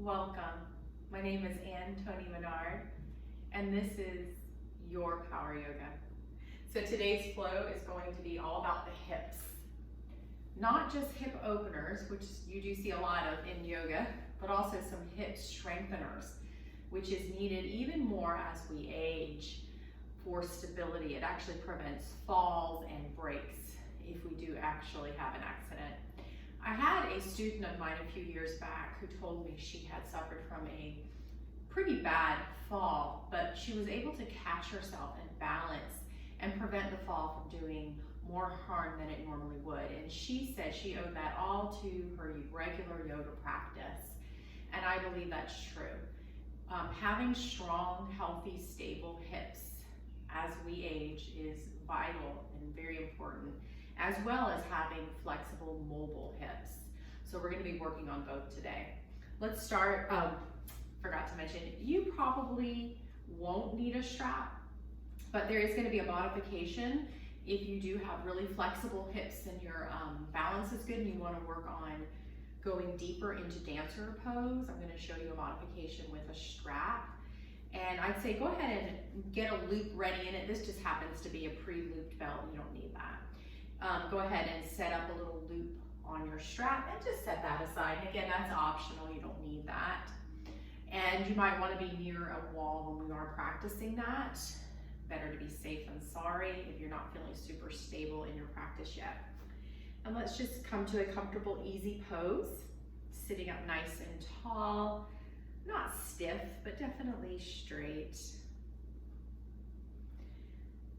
Welcome. My name is Toni Minard, and this is your Power Yoga. So today's flow is going to be all about the hips. Not just hip openers, which you do see a lot of in yoga, but also some hip strengtheners, which is needed even more as we age for stability. It actually prevents falls and breaks if we do actually have an accident. I had a student of mine a few years back who told me she had suffered from a pretty bad fall, but she was able to catch herself and balance and prevent the fall from doing more harm than it normally would. And she said she owed that all to her regular yoga practice. And I believe that's true. Having strong, healthy, stable hips as we age is vital and very important, as well as having flexible, mobile hips. So we're going to be working on both today. Let's start. Forgot to mention, you probably won't need a strap, but there is going to be a modification if you do have really flexible hips and your balance is good and you want to work on going deeper into dancer pose. I'm going to show you a modification with a strap. And I'd say go ahead and get a loop ready in it. This just happens to be a pre-looped belt. You don't need that. Go ahead and set up a little loop on your strap and just set that aside. And again, that's optional. You don't need that. And you might want to be near a wall when we are practicing that. Better to be safe than sorry if you're not feeling super stable in your practice yet. And let's just come to a comfortable, easy pose. Sitting up nice and tall, not stiff, but definitely straight.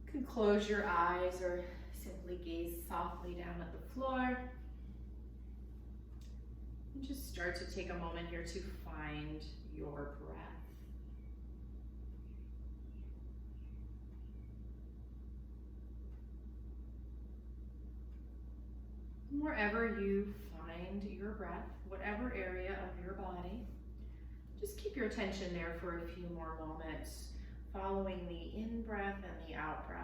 You can close your eyes or simply gaze softly down at the floor. And just start to take a moment here to find your breath. Wherever you find your breath, whatever area of your body, just keep your attention there for a few more moments, following the in-breath and the out-breath.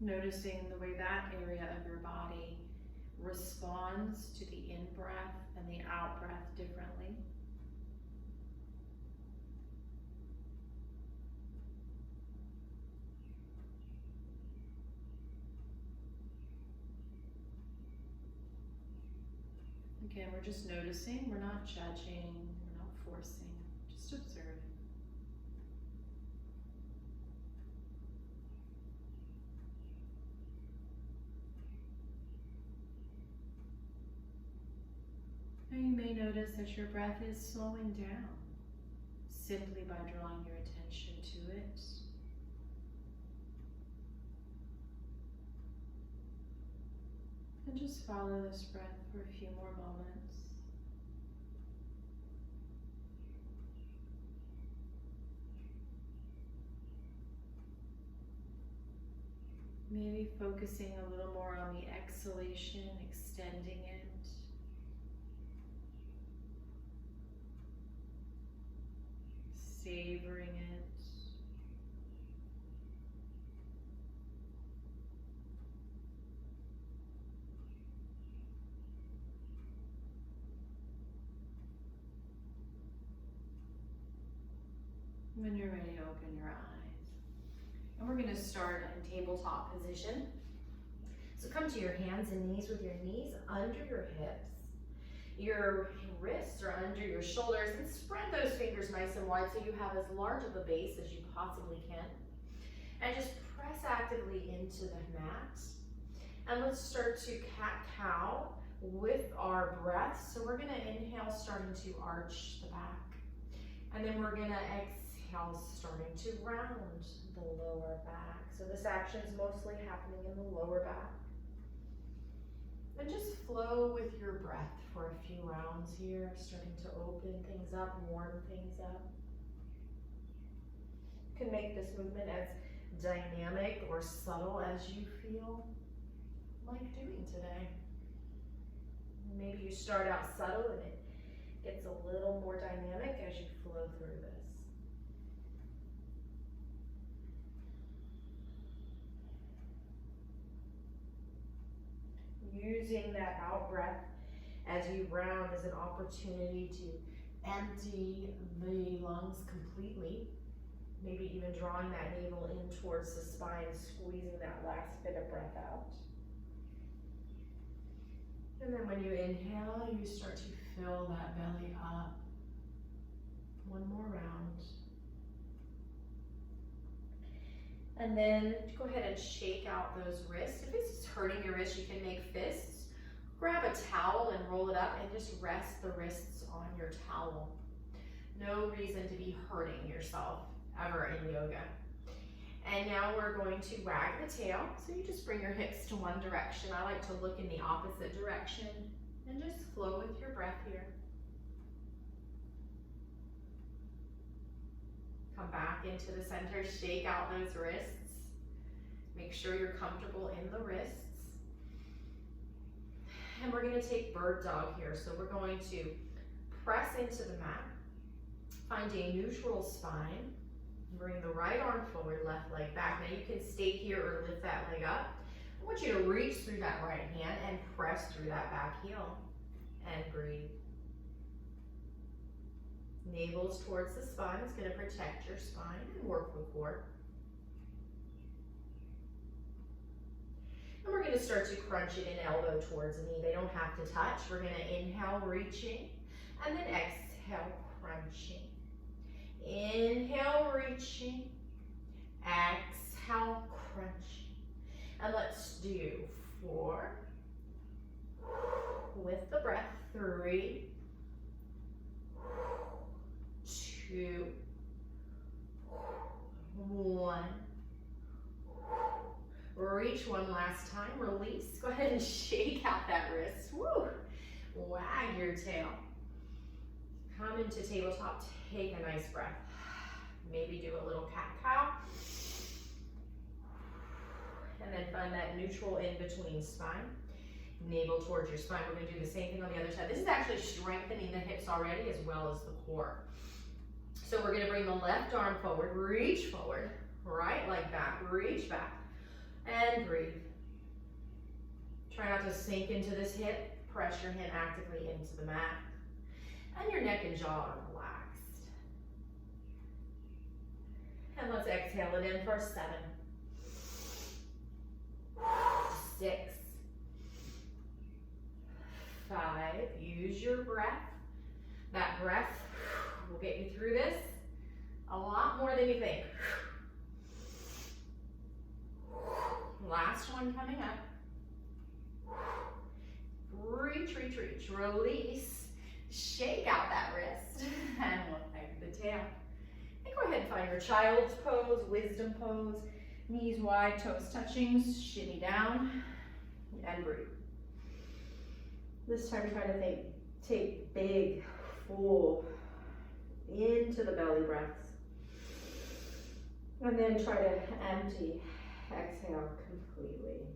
Noticing the way that area of your body responds to the in-breath and the out-breath differently. Again, we're just noticing, we're not judging, we're not forcing, just observing. Now you may notice that your breath is slowing down simply by drawing your attention to it. And just follow this breath for a few more moments. Maybe focusing a little more on the exhalation, extending it. Savoring it. When you're ready, open your eyes. And we're going to start in tabletop position. So come to your hands and knees with your knees under your hips. Your wrists are under your shoulders, and spread those fingers nice and wide so you have as large of a base as you possibly can. And just press actively into the mat. And let's start to cat-cow with our breath. So we're going to inhale, starting to arch the back. And then we're going to exhale, starting to round the lower back. So this action is mostly happening in the lower back. And just flow with your breath for a few rounds here, starting to open things up, warm things up. You can make this movement as dynamic or subtle as you feel like doing today. Maybe you start out subtle and it gets a little more dynamic as you flow through this. using that out breath as you round as an opportunity to empty the lungs completely. Maybe even drawing that navel in towards the spine, squeezing that last bit of breath out. And then when you inhale, you start to fill that belly up. One more round. And then go ahead and shake out those wrists. If it's hurting your wrists, you can make fists. Grab a towel and roll it up and just rest the wrists on your towel. No reason to be hurting yourself ever in yoga. And now we're going to wag the tail. So you just bring your hips to one direction. I like to look in the opposite direction and just flow with your breath here. Come back into the center, shake out those wrists. Make sure you're comfortable in the wrists. And we're going to take bird dog here. So we're going to press into the mat, find a neutral spine, bring the right arm forward, left leg back. Now you can stay here or lift that leg up. I want you to reach through that right hand and press through that back heel and breathe. Navel's towards the spine. It's going to protect your spine and work the core. And we're going to start to crunch it in elbow towards knee. They don't have to touch. We're going to inhale, reaching, and then exhale, crunching. Inhale, reaching, exhale, crunching. And let's do 4, with the breath, 3, 2, 1. Reach one last time, release. Go ahead and shake out that wrist. Woo! Wag your tail. Come into tabletop, take a nice breath. Maybe do a little cat-cow. And then find that neutral in between spine. Navel towards your spine. We're going to do the same thing on the other side. This is actually strengthening the hips already as well as the core. So we're going to bring the left arm forward, reach forward, right leg back, reach back, and breathe. Try not to sink into this hip. Press your hand actively into the mat. And your neck and jaw are relaxed. And let's exhale it in for 7, 6, 5. Use your breath. That breath will get you through this a lot more than you think. Last one coming up. Reach, reach, reach. Release. Shake out that wrist. And we'll wag the tail. And go ahead and find your child's pose, wisdom pose. Knees wide, toes touching. Shimmy down. And breathe. This time try to take big, full, into the belly breaths. And then try to empty. Exhale completely.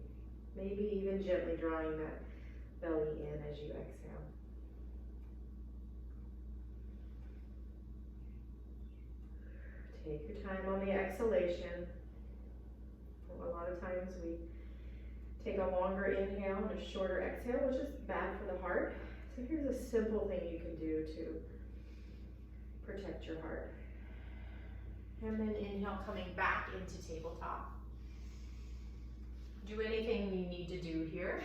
Maybe even gently drawing that belly in as you exhale. Take your time on the exhalation. A lot of times we take a longer inhale and a shorter exhale, which is bad for the heart. So here's a simple thing you can do to protect your heart. And then inhale, coming back into tabletop. Do anything you need to do here.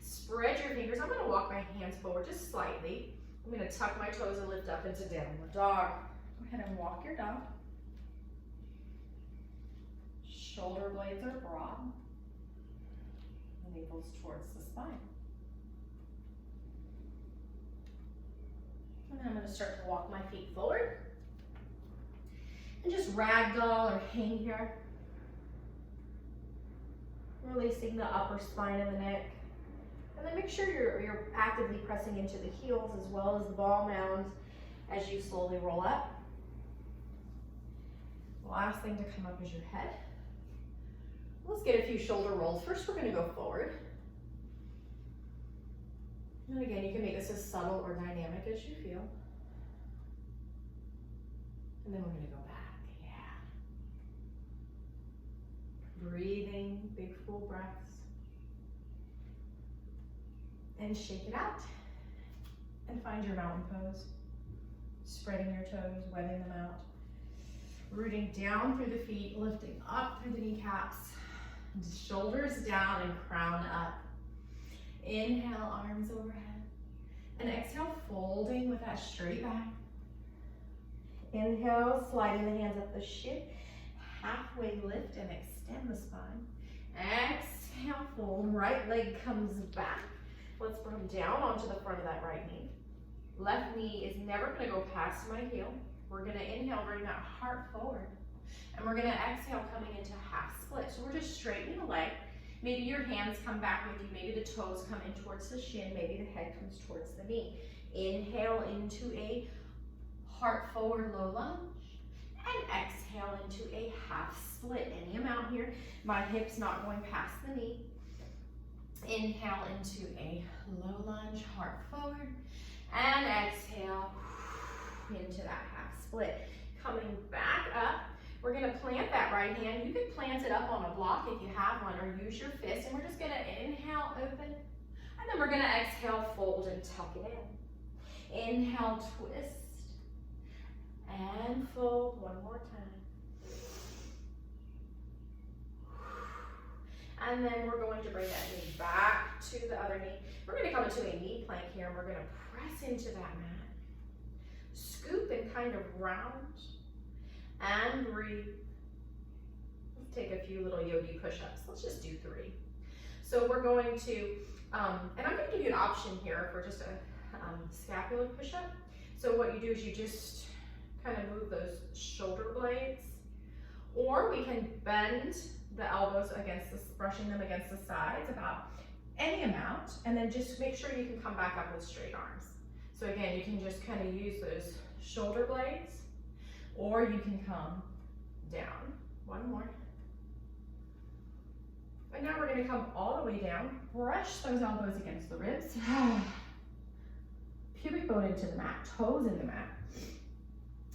Spread your fingers. I'm going to walk my hands forward just slightly. I'm going to tuck my toes and lift up into downward dog. Go ahead and walk your dog. Shoulder blades are broad. Navel's towards the spine. And then I'm going to start to walk my feet forward. And just ragdoll or hang here. Releasing the upper spine and the neck. And then make sure you're actively pressing into the heels as well as the ball mounds as you slowly roll up. The last thing to come up is your head. Let's get a few shoulder rolls. First, we're going to go forward. And again, you can make this as subtle or dynamic as you feel. And then we're going to go back. Yeah. Breathing, big full breaths. And shake it out. And find your mountain pose. Spreading your toes, webbing them out. Rooting down through the feet, lifting up through the kneecaps. Shoulders down and crown up. Inhale, arms overhead. And exhale, folding with that straight back. Inhale, sliding the hands up the shin. Halfway lift and extend the spine. Exhale, fold. Right leg comes back. Let's bring down onto the front of that right knee. Left knee is never going to go past my heel. We're going to inhale, bring that heart forward. And we're going to exhale, coming into half split. So we're just straightening the leg. Maybe your hands come back with you. Maybe the toes come in towards the shin. Maybe the head comes towards the knee. Inhale into a heart forward low lunge. And exhale into a half split. Any amount here. My hips not going past the knee. Inhale into a low lunge, heart forward. And exhale into that half split. Coming back up. We're going to plant that right hand. You can plant it up on a block if you have one, or use your fist. And we're just going to inhale, open. And then we're going to exhale, fold and tuck it in. Inhale, twist. And fold one more time. And then we're going to bring that knee back to the other knee. We're going to come into a knee plank here, and we're going to press into that mat. Scoop and kind of round. And breathe. Let's take a few little yogi push-ups. Let's just do 3. So we're going to, and I'm going to give you an option here for just a scapular push-up. So what you do is you just kind of move those shoulder blades, or we can bend the elbows against this, brushing them against the sides about any amount, and then just make sure you can come back up with straight arms. So again, you can just kind of use those shoulder blades, or you can come down. One more. And now we're going to come all the way down. Brush those elbows against the ribs. Pubic bone into the mat, toes in the mat.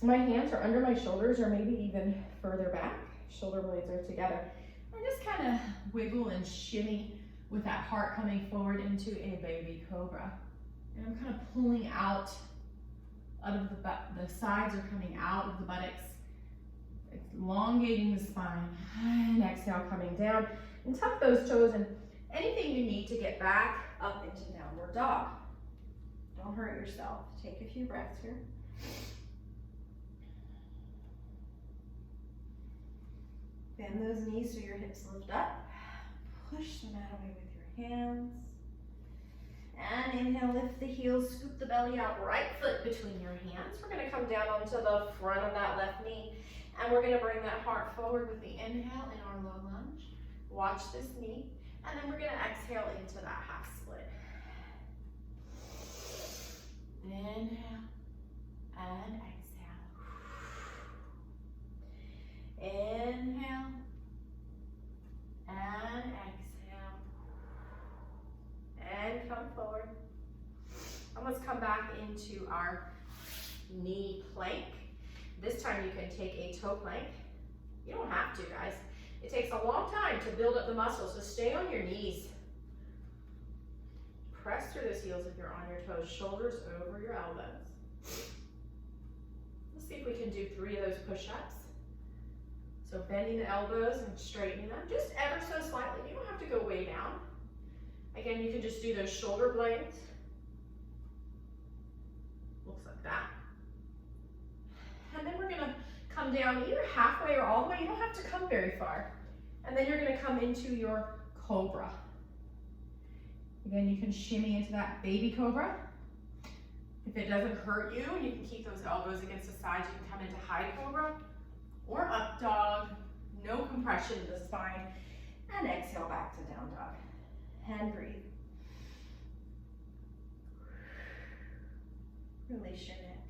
My hands are under my shoulders, or maybe even further back. Shoulder blades are together. And just kind of wiggle and shimmy with that heart coming forward into a baby cobra. And I'm kind of pulling out of the sides are coming out of the buttocks, elongating the spine, and exhale, coming down, and tuck those toes, and anything you need to get back up into downward dog. Don't hurt yourself. Take a few breaths here. Bend those knees so your hips lift up. Push the mat away with your hands. And inhale, lift the heels, scoop the belly out, right foot between your hands. We're going to come down onto the front of that left knee, and we're going to bring that heart forward with the inhale in our low lunge. Watch this knee, and then we're going to exhale into that half split. Inhale and exhale. Inhale and exhale. And come forward. And let's come back into our knee plank. This time you can take a toe plank. You don't have to, guys. It takes a long time to build up the muscles, so stay on your knees. Press through those heels if you're on your toes, shoulders over your elbows. Let's see if we can do 3 of those push-ups. So bending the elbows and straightening them, just ever so slightly. You don't have to go way down. Again, you can just do those shoulder blades. Looks like that. And then we're gonna come down either halfway or all the way. You don't have to come very far. And then you're gonna come into your cobra. Again, you can shimmy into that baby cobra. If it doesn't hurt you, and you can keep those elbows against the sides, you can come into high cobra or up dog. No compression to the spine. And exhale back to down dog. And breathe. Release your neck.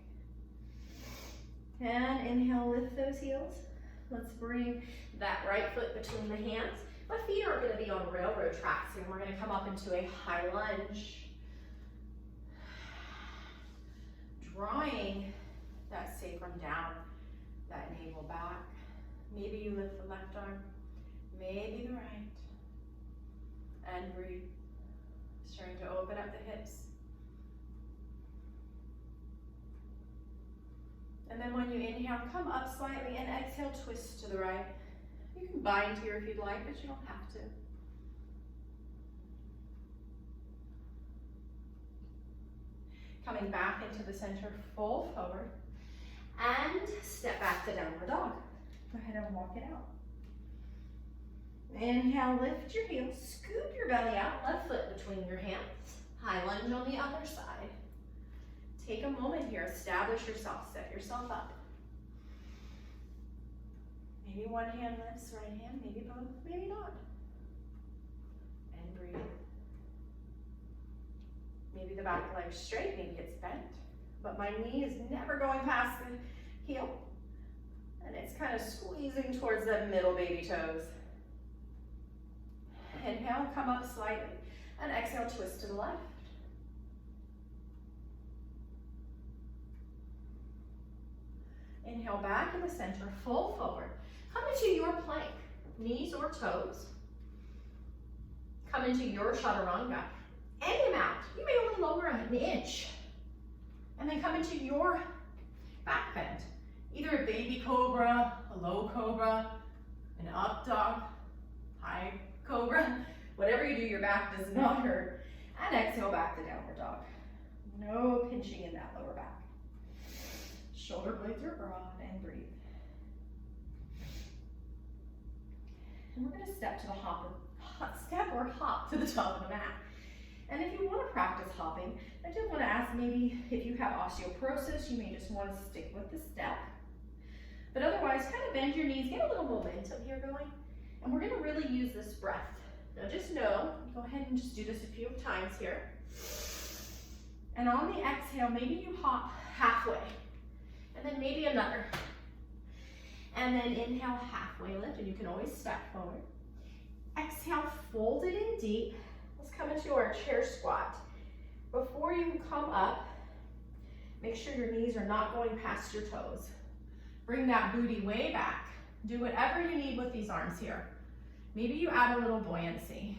And inhale, lift those heels. Let's bring that right foot between the hands. My feet are going to be on railroad tracks, and we're going to come up into a high lunge. Drawing that sacrum down, that navel back. Maybe you lift the left arm, maybe the right. And breathe. Starting to open up the hips. And then when you inhale, come up slightly and exhale, twist to the right. You can bind here if you'd like, but you don't have to. Coming back into the center, fold forward, and step back to downward dog. Go ahead and walk it out. Inhale, lift your heels, scoop your belly out, left foot between your hands. High lunge on the other side. Take a moment here, establish yourself, set yourself up. Maybe one hand lifts, right hand, maybe both, maybe not. And breathe. Maybe the back leg's straight, maybe it's bent, but my knee is never going past the heel. And it's kind of squeezing towards the middle baby toes. Inhale, come up slightly, and exhale, twist to the left. Inhale back in the center, fold forward. Come into your plank, knees or toes. Come into your chaturanga. Any amount, you may only lower an inch. And then come into your back bend. Either a baby cobra, a low cobra, an up dog, high cobra. Whatever you do, your back does not hurt. And exhale back to downward dog. No pinching in that lower back. Shoulder blades are broad, and breathe. And we're gonna step to the hop to the top of the mat. And if you want to practice hopping, I do want to ask maybe if you have osteoporosis, you may just want to stick with the step. But otherwise, kind of bend your knees, get a little momentum here going. And we're going to really use this breath. Now just know, go ahead and just do this a few times here. And on the exhale, maybe you hop halfway. And then maybe another. And then inhale, halfway lift, and you can always step forward. Exhale, fold it in deep. Let's come into our chair squat. Before you come up, make sure your knees are not going past your toes. Bring that booty way back. Do whatever you need with these arms here. Maybe you add a little buoyancy.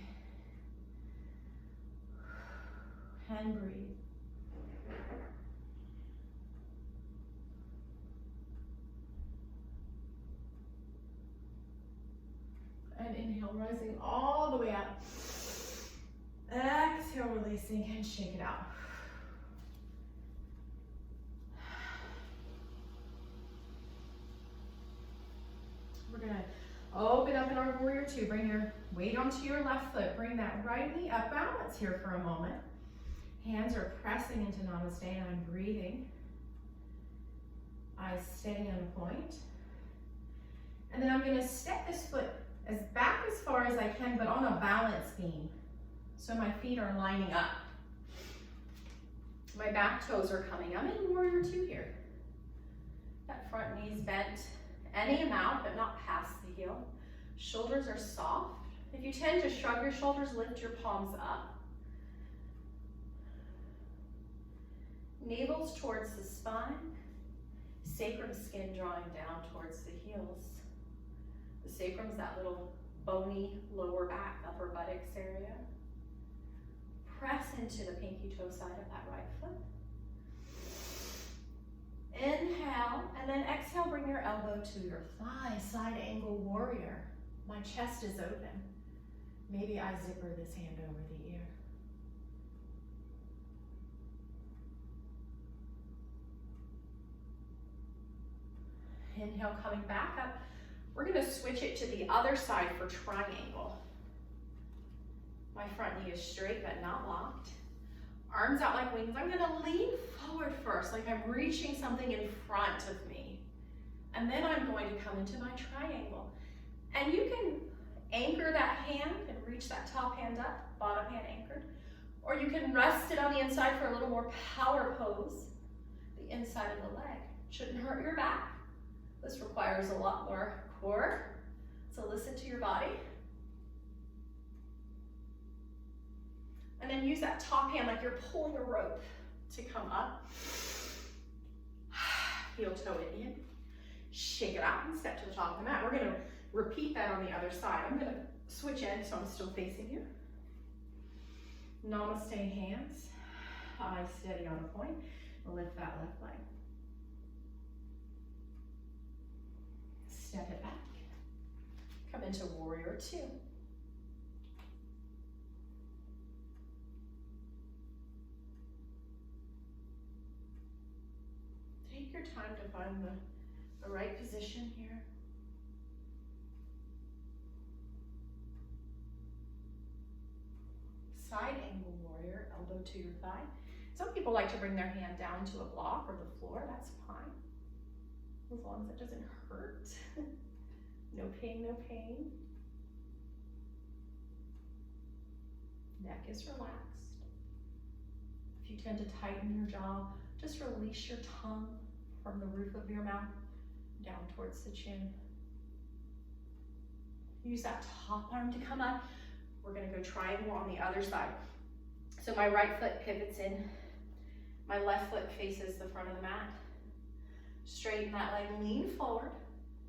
And breathe. And inhale, rising all the way up. Exhale, releasing, and shake it out. We're gonna open up in our warrior two. Bring your weight onto your left foot. Bring that right knee up, balance here for a moment. Hands are pressing into namaste, and I'm breathing. Eyes steady on point. And then I'm gonna step this foot as back as far as I can, but on a balance beam. So my feet are lining up. My back toes are coming. I'm in warrior two here. That front knee's bent any amount, but not past the heel. Shoulders are soft. If you tend to shrug your shoulders, lift your palms up. Navel's towards the spine. Sacrum skin drawing down towards the heels. The sacrum's that little bony lower back, upper buttocks area. Press into the pinky toe side of that right foot. Inhale, and then exhale, bring your elbow to your thigh, side angle warrior. My chest is open. Maybe I zipper this hand over the ear. Inhale, coming back up. We're gonna switch it to the other side for triangle. My front knee is straight but not locked. Arms out like wings. I'm gonna lean forward first, like I'm reaching something in front of me. And then I'm going to come into my triangle. And you can anchor that hand and reach that top hand up, bottom hand anchored. Or you can rest it on the inside for a little more power pose. The inside of the leg. Shouldn't hurt your back. This requires a lot more core. So listen to your body. And then use that top hand like you're pulling a rope to come up. Heel toe it in. Shake it out and step to the top of the mat. We're gonna repeat that on the other side. I'm gonna switch ends so I'm still facing you. Namaste hands, eyes steady on a point. Lift that left leg. Step it back. Come into warrior two. Take your time to find the right position here. Side angle warrior, elbow to your thigh. Some people like to bring their hand down to a block or the floor, that's fine. As long as it doesn't hurt. No pain, no pain. Neck is relaxed. If you tend to tighten your jaw, just release your tongue from the roof of your mouth down towards the chin. Use that top arm to come up. We're gonna go triangle on the other side. So my right foot pivots in, my left foot faces the front of the mat. Straighten that leg, lean forward.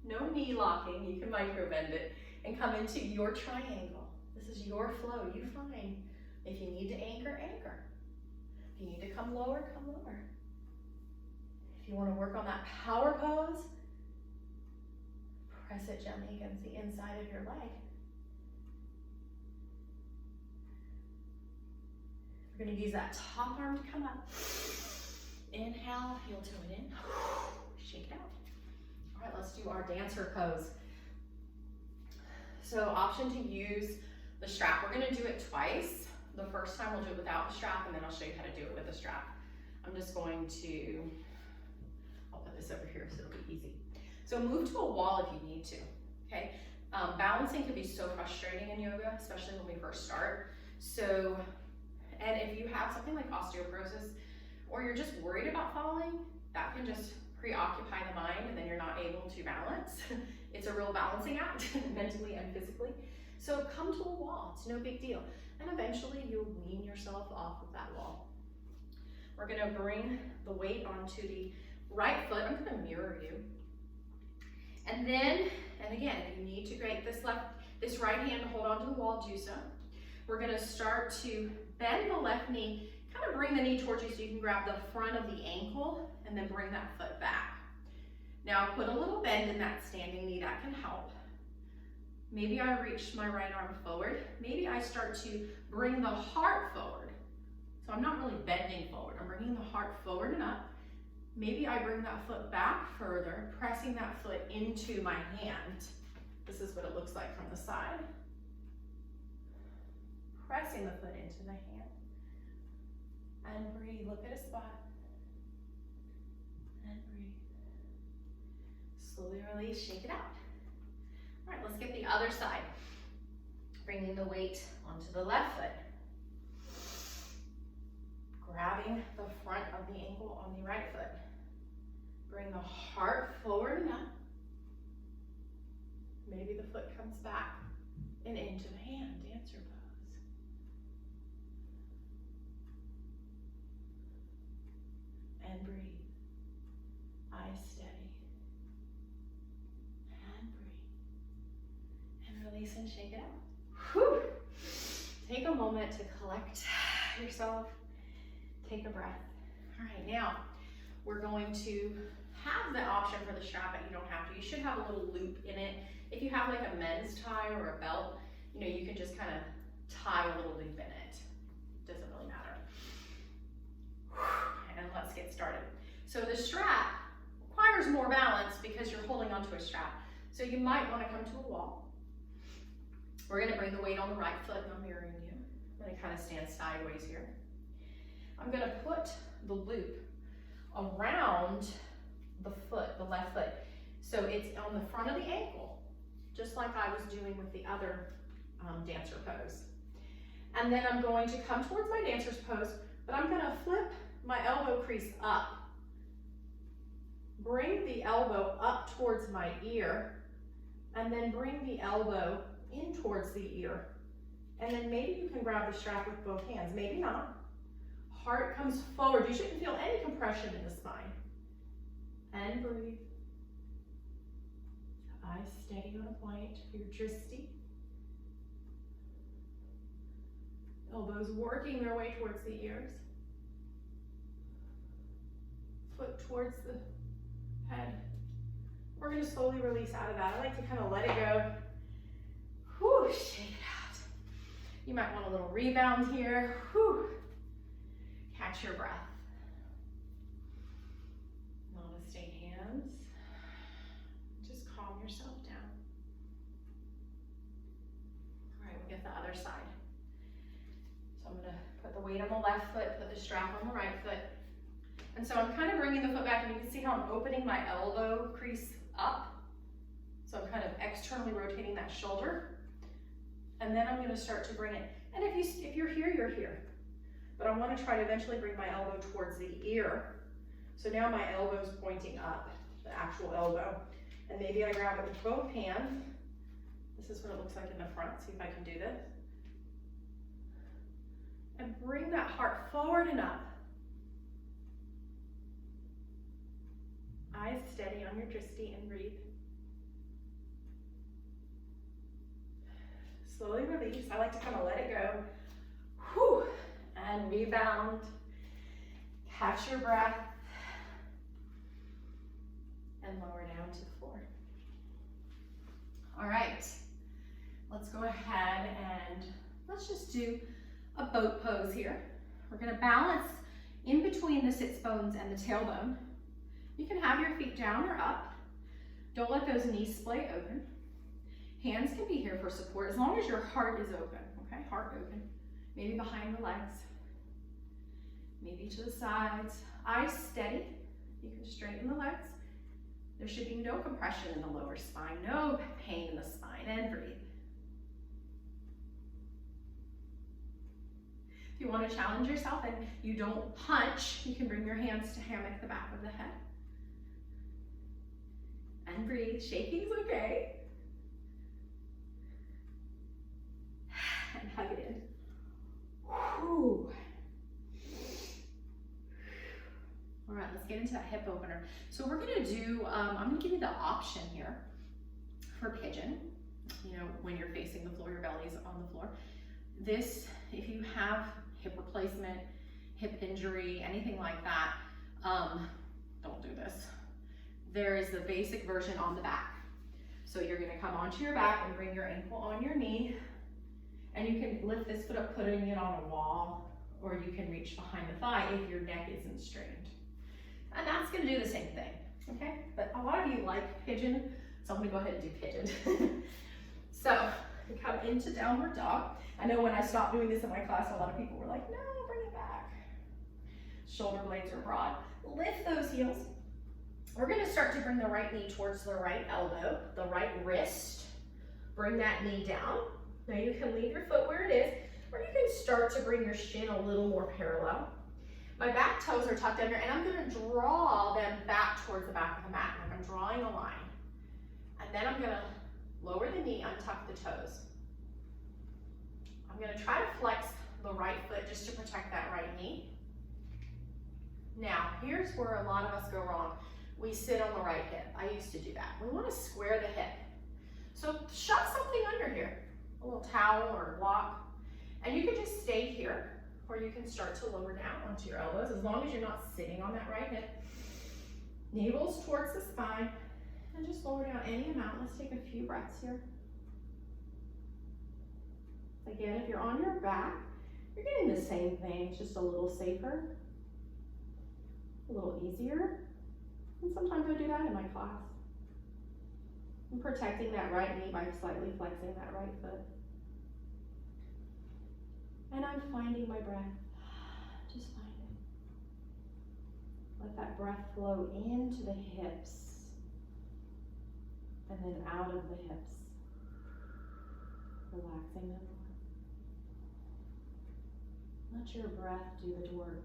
No knee locking, you can micro bend it and come into your triangle. This is your flow, you find. If you need to anchor, anchor. If you need to come lower, come lower. If you want to work on that power pose, press it gently against the inside of your leg. We're going to use that top arm to come up. Inhale, heel toe it in. Shake it out. All right, let's do our dancer pose. So option to use the strap. We're going to do it twice. The first time we'll do it without the strap, and then I'll show you how to do it with the strap. I'm just going to, I'll put this over here so it'll be easy. So move to a wall if you need to, okay? Balancing can be so frustrating in yoga, especially when we first start. So, and if you have something like osteoporosis, or you're just worried about falling, that can just preoccupy the mind and then you're not able to balance. It's a real balancing act, mentally and physically. So come to a wall, it's no big deal. And eventually you'll wean yourself off of that wall. We're gonna bring the weight onto the right foot. I'm gonna mirror you. And then, and again, if you need to grab this right hand to hold onto the wall, do so. We're gonna start to bend the left knee, kind of bring the knee towards you so you can grab the front of the ankle and then bring that foot back. Now put a little bend in that standing knee, that can help. Maybe I reach my right arm forward. Maybe I start to bring the heart forward. So I'm not really bending forward, I'm bringing the heart forward and up. Maybe I bring that foot back further, pressing that foot into my hand. This is what it looks like from the side. Pressing the foot into the hand. And breathe, look at a spot. And breathe. Slowly release, shake it out. All right, let's get the other side. Bringing the weight onto the left foot. Grabbing the front of the ankle on the right foot. Bring the heart forward and up. Maybe the foot comes back and into the hand, dancer pose. And breathe. Eyes steady. And breathe. And release and shake it out. Whew. Take a moment to collect yourself. Take a breath. All right, now we're going to have the option for the strap, but you don't have to. You should have a little loop in it. If you have like a men's tie or a belt, you know, you can just kind of tie a little loop in it. Doesn't really matter. And let's get started. So the strap requires more balance because you're holding onto a strap. So you might want to come to a wall. We're going to bring the weight on the right foot, and I'm mirroring you. I'm going to kind of stand sideways here. I'm going to put the loop around the foot, the left foot. So it's on the front of the ankle, just like I was doing with the other dancer pose. And then I'm going to come towards my dancer's pose, but I'm going to flip my elbow crease up. Bring the elbow up towards my ear, and then bring the elbow in towards the ear. And then maybe you can grab the strap with both hands, maybe not. Heart comes forward. You shouldn't feel any compression in the spine. And breathe. Eyes steady on a point for your drishti. Elbows working their way towards the ears. Foot towards the head. We're gonna slowly release out of that. I like to kind of let it go. Whew, shake it out. You might want a little rebound here. Whew. Catch your breath. Namaste hands. Just calm yourself down. All right, we'll get the other side. So I'm gonna put the weight on the left foot, put the strap on the right foot. And so I'm kind of bringing the foot back, and you can see how I'm opening my elbow crease up. So I'm kind of externally rotating that shoulder. And then I'm gonna start to bring it. And if you're here, you're here. But I wanna try to eventually bring my elbow towards the ear. So now my elbow's pointing up, the actual elbow. And maybe I grab it with both hands. This is what it looks like in the front. See if I can do this. And bring that heart forward and up. Eyes steady on your drishti and breathe. Slowly release. I like to kind of let it go. Whew. And rebound. Catch your breath. And lower down to the floor. All right. Let's go ahead and let's just do a boat pose here. We're going to balance in between the sits bones and the tailbone. You can have your feet down or up. Don't let those knees splay open. Hands can be here for support as long as your heart is open, okay? Heart open. Maybe behind the legs. Maybe to the sides. Eyes steady. You can straighten the legs. There should be no compression in the lower spine, no pain in the spine, and breathe. If you want to challenge yourself and you don't punch, you can bring your hands to hammock the back of the head. And breathe. Shaking's okay. And hug it in. Whew. All right, let's get into that hip opener. So we're gonna do, I'm gonna give you the option here for pigeon. You know, when you're facing the floor, your belly's on the floor. This, if you have hip replacement, hip injury, anything like that, don't do this. There is the basic version on the back. So you're gonna come onto your back and bring your ankle on your knee, and you can lift this foot up, putting it on a wall, or you can reach behind the thigh if your neck isn't strained. And that's gonna do the same thing, okay? But a lot of you like pigeon, so I'm gonna go ahead and do pigeon. So, we come into downward dog. I know when I stopped doing this in my class, a lot of people were like, no, bring it back. Shoulder blades are broad. Lift those heels. We're gonna start to bring the right knee towards the right elbow, the right wrist. Bring that knee down. Now you can leave your foot where it is, or you can start to bring your shin a little more parallel. My back toes are tucked under, and I'm gonna draw them back towards the back of the mat, like I'm drawing a line. And then I'm gonna lower the knee, untuck the toes. I'm gonna try to flex the right foot just to protect that right knee. Now, here's where a lot of us go wrong. We sit on the right hip. I used to do that. We wanna square the hip. So shove something under here, a little towel or a block, and you can just stay here, or you can start to lower down onto your elbows, as long as you're not sitting on that right hip. Navel's towards the spine, and just lower down any amount. Let's take a few breaths here. Again, if you're on your back, you're getting the same thing, it's just a little safer, a little easier. And sometimes I do that in my class. I'm protecting that right knee by slightly flexing that right foot. And I'm finding my breath. Just find it. Let that breath flow into the hips and then out of the hips. Relaxing them. Let your breath do the work.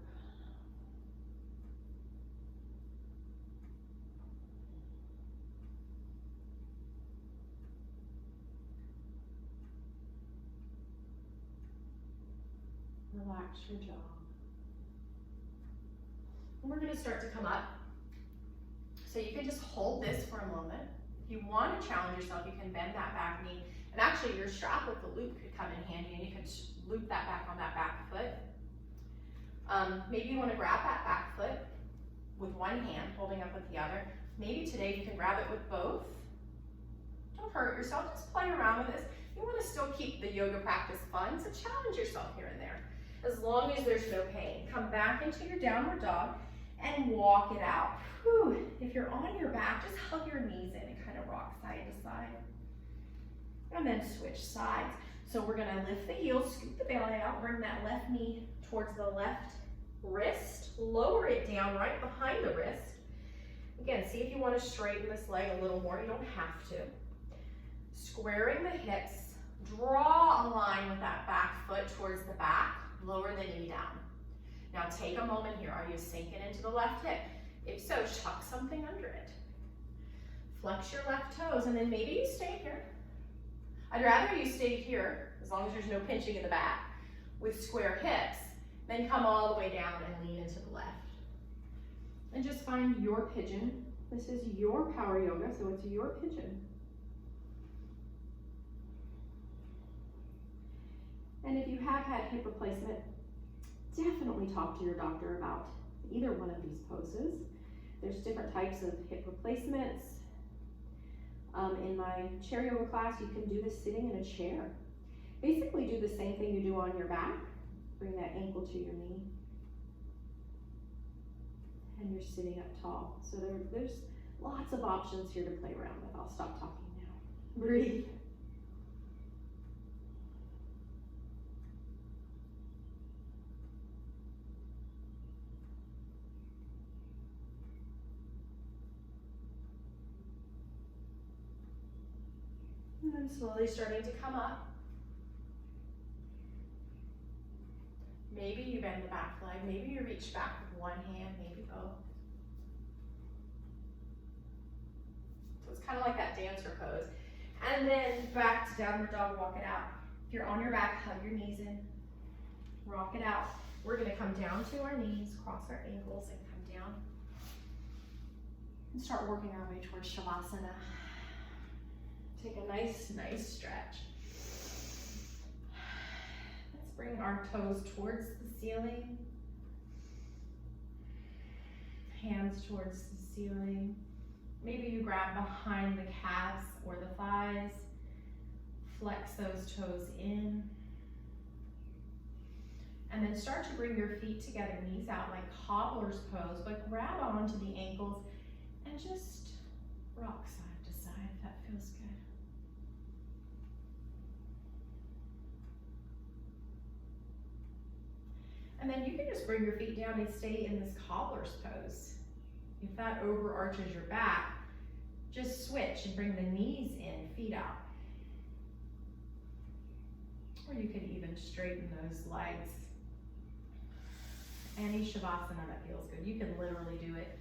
Relax your jaw. And we're going to start to come up. So you can just hold this for a moment. If you want to challenge yourself, you can bend that back knee and actually your strap with the loop could come in handy, and you could loop that back on that back foot. Maybe you want to grab that back foot with one hand, holding up with the other. Maybe today you can grab it with both. Don't hurt yourself, just play around with this. You want to still keep the yoga practice fun, so challenge yourself here and there. As long as there's no pain. Come back into your downward dog and walk it out. Whew. If you're on your back, just hug your knees in and kind of rock side to side. And then switch sides. So we're gonna lift the heels, scoop the belly out, bring that left knee towards the left wrist, lower it down right behind the wrist. Again, see if you want to straighten this leg a little more. You don't have to. Squaring the hips, draw a line with that back foot towards the back, lower the knee down. Now take a moment here. Are you sinking into the left hip? If so, chuck something under it. Flex your left toes, and then maybe you stay here. I'd rather you stay here, as long as there's no pinching in the back, with square hips, then come all the way down and lean into the left. And just find your pigeon. This is your power yoga, so it's your pigeon. And if you have had hip replacement, definitely talk to your doctor about either one of these poses. There's different types of hip replacements. In my chair yoga class, you can do this sitting in a chair. Basically do the same thing you do on your back. Bring that ankle to your knee. And you're sitting up tall. So there's lots of options here to play around with. I'll stop talking now. Breathe. And then slowly starting to come up. Maybe you bend the back leg, maybe you reach back with one hand, maybe both. So it's kind of like that dancer pose. And then back to downward dog, walk it out. If you're on your back, hug your knees in, rock it out. We're gonna come down to our knees, cross our ankles, and come down. And start working our way towards Shavasana. Take a nice stretch. Let's bring our toes towards the ceiling. Hands towards the ceiling. Maybe you grab behind the calves or the thighs. Flex those toes in. And then start to bring your feet together, knees out like cobbler's pose, but grab onto the ankles and just rock side to side if that feels good. And then you can just bring your feet down and stay in this cobbler's pose. If that overarches your back, just switch and bring the knees in, feet out. Or you can even straighten those legs. Any Shavasana that feels good. You can literally do it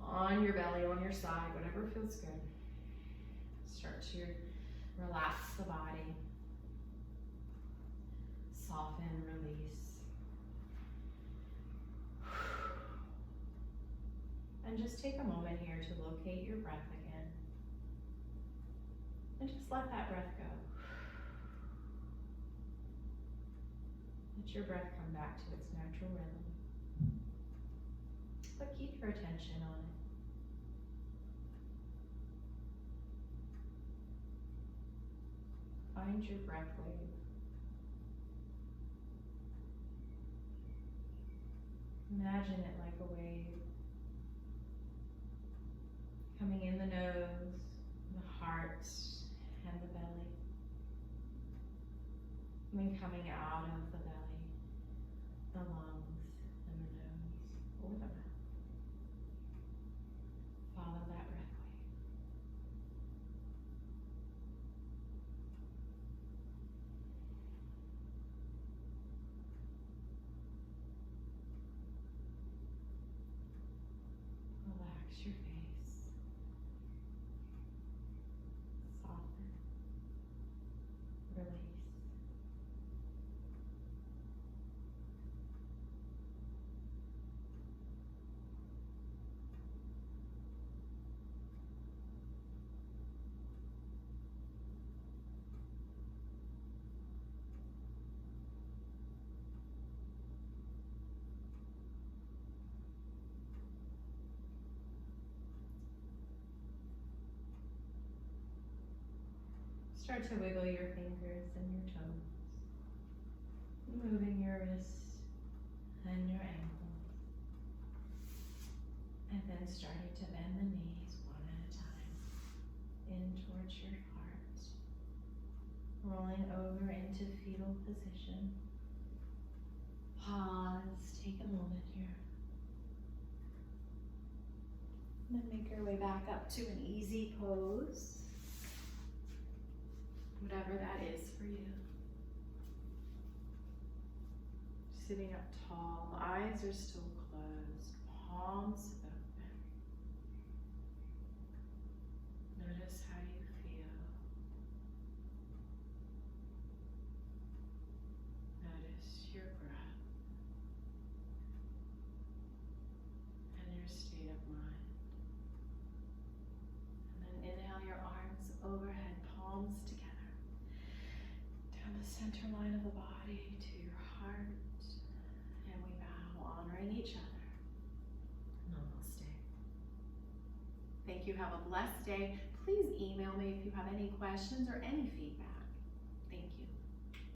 on your belly, on your side, whatever feels good. Start to relax the body. Soften, release. And just take a moment here to locate your breath again. And just let that breath go. Let your breath come back to its natural rhythm. But keep your attention on it. Find your breath wave. Imagine it like a wave. Coming in the nose, the heart, and the belly. And then coming out of the belly, the lungs, and the nose, or the mouth. Follow that breath wave. Relax your face. Soften. Release. Start to wiggle your fingers and your toes, moving your wrists and your ankles, and then starting to bend the knees one at a time in towards your heart, rolling over into fetal position. Pause, take a moment here. And then make your way back up to an easy pose, whatever that is for you. Sitting up tall, eyes are still closed, palms open. Notice how you feel. Notice your breath and your state of mind. And then inhale your arms overhead, palms together. Down the center line of the body to your heart. And we bow, honoring each other. Namaste. Thank you. Have a blessed day. Please email me if you have any questions or any feedback.